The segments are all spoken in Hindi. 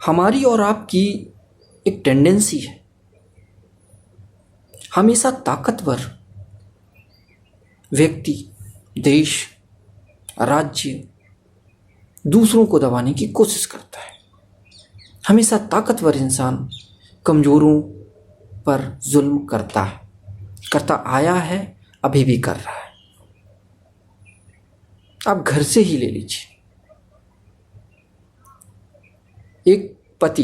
हमारी और आपकी एक टेंडेंसी है हमेशा ताकतवर व्यक्ति, देश, राज्य दूसरों को दबाने की कोशिश करता है। हमेशा ताकतवर इंसान कमजोरों पर जुल्म करता आया है, अभी भी कर रहा है। आप घर से ही ले लीजिए, एक पति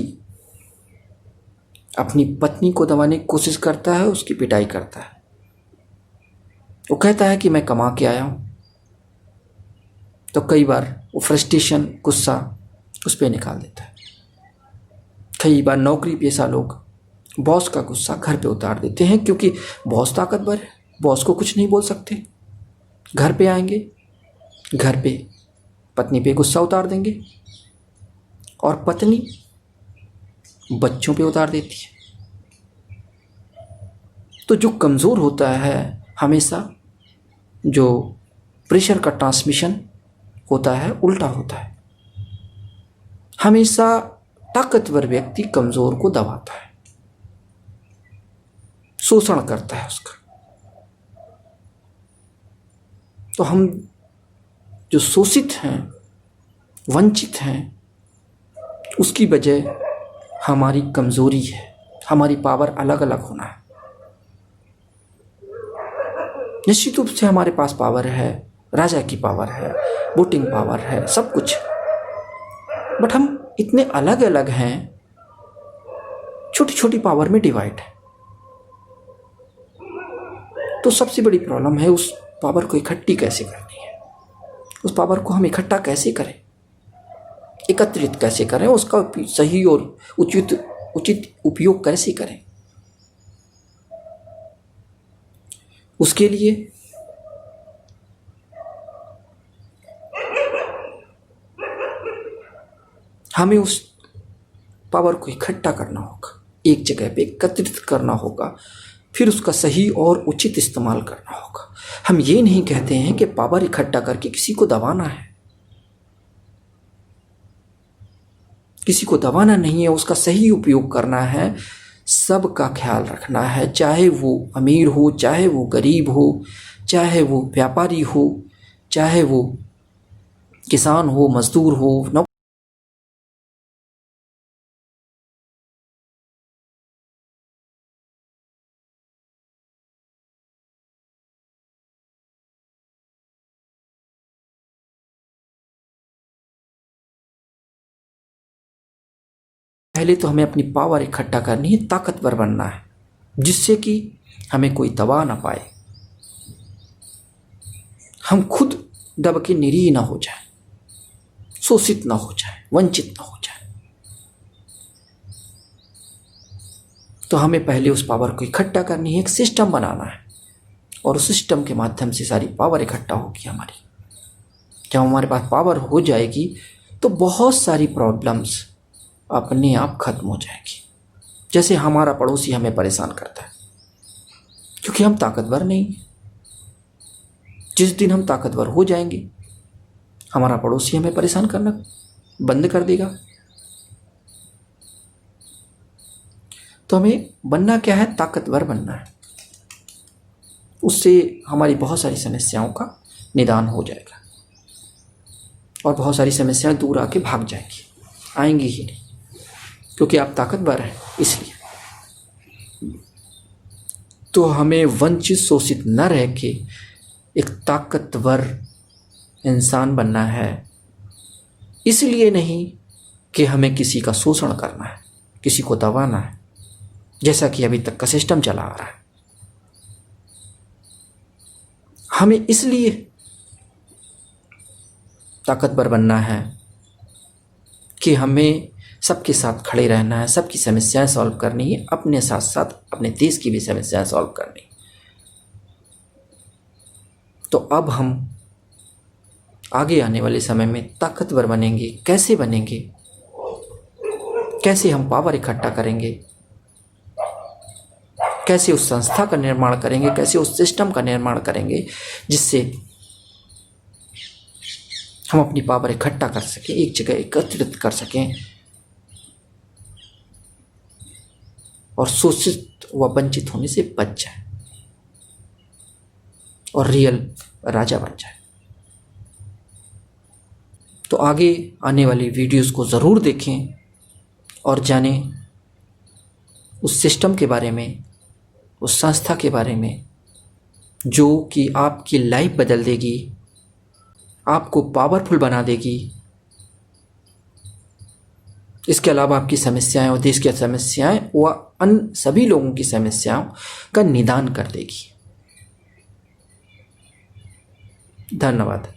अपनी पत्नी को दबाने की कोशिश करता है, उसकी पिटाई करता है। वो कहता है कि मैं कमा के आया हूं, तो कई बार वो फ्रस्ट्रेशन, गुस्सा उस पर निकाल देता है। कई बार नौकरी पेशा लोग बॉस का गुस्सा घर पे उतार देते हैं, क्योंकि बॉस ताकतवर है, बॉस को कुछ नहीं बोल सकते। घर पे आएंगे, घर पे पत्नी पे गुस्सा उतार देंगे और पत्नी बच्चों पे उतार देती है। तो जो कमज़ोर होता है, हमेशा जो प्रेशर का ट्रांसमिशन होता है उल्टा होता है। हमेशा ताकतवर व्यक्ति कमज़ोर को दबाता है, शोषण करता है उसका। तो हम जो शोषित हैं, वंचित हैं, उसकी वजह हमारी कमज़ोरी है। हमारी पावर अलग अलग होना है। निश्चित रूप से हमारे पास पावर है, राजा की पावर है, वोटिंग पावर है, सब कुछ, बट हम इतने अलग अलग हैं, छोटी छोटी पावर में डिवाइड है। तो सबसे बड़ी प्रॉब्लम है उस पावर को इकट्ठी कैसे करनी है, उस पावर को हम इकट्ठा कैसे करें, एकत्रित कैसे करें, उसका सही और उचित उपयोग कैसे करें। उसके लिए हमें उस पावर को इकट्ठा करना होगा, एक जगह पे एकत्रित करना होगा, फिर उसका सही और उचित इस्तेमाल करना होगा। हम ये नहीं कहते हैं कि पावर इकट्ठा करके किसी को दबाना है, किसी को दबाना नहीं है, उसका सही उपयोग करना है, सबका ख्याल रखना है, चाहे वो अमीर हो, चाहे वो गरीब हो, चाहे वो व्यापारी हो, चाहे वो किसान हो, मजदूर हो, पहले तो हमें अपनी पावर इकट्ठा करनी है, ताकतवर बनना है, जिससे कि हमें कोई दबा ना पाए, हम खुद दब के निरीह ना हो जाए, शोषित ना हो जाए, वंचित ना हो जाए। तो हमें पहले उस पावर को इकट्ठा करनी है, एक सिस्टम बनाना है, और उस सिस्टम के माध्यम से सारी पावर इकट्ठा होगी हमारी। जब हमारे पास पावर हो जाएगी तो बहुत सारी प्रॉब्लम्स अपने आप खत्म हो जाएगी। जैसे हमारा पड़ोसी हमें परेशान करता है क्योंकि हम ताकतवर नहीं। जिस दिन हम ताकतवर हो जाएंगे, हमारा पड़ोसी हमें परेशान करना बंद कर देगा। तो हमें बनना क्या है? ताकतवर बनना है। उससे हमारी बहुत सारी समस्याओं का निदान हो जाएगा और बहुत सारी समस्याएं दूर आके भाग जाएंगी, आएंगी ही नहीं, क्योंकि आप ताकतवर हैं इसलिए। तो हमें वंचित, शोषित न रह के एक ताकतवर इंसान बनना है। इसलिए नहीं कि हमें किसी का शोषण करना है, किसी को दबाना है, जैसा कि अभी तक का सिस्टम चला आ रहा है। हमें इसलिए ताकतवर बनना है कि हमें सबके साथ खड़े रहना है, सबकी समस्याएं सॉल्व करनी है, अपने साथ साथ अपने देश की भी समस्याएं सॉल्व करनी। तो अब हम आगे आने वाले समय में ताकतवर बनेंगे। कैसे बनेंगे? कैसे हम पावर इकट्ठा करेंगे? कैसे उस संस्था का निर्माण करेंगे? कैसे उस सिस्टम का निर्माण करेंगे जिससे हम अपनी पावर इकट्ठा कर सकें, एक जगह एकत्रित कर सकें और शोषित व वंचित होने से बच जाए और रियल राजा बन जाए। तो आगे आने वाली वीडियोस को ज़रूर देखें और जानें उस सिस्टम के बारे में, उस संस्था के बारे में जो कि आपकी लाइफ बदल देगी, आपको पावरफुल बना देगी। इसके अलावा आपकी समस्याएं और देश की समस्याएं व अन्य सभी लोगों की समस्याओं का निदान कर देगी। धन्यवाद।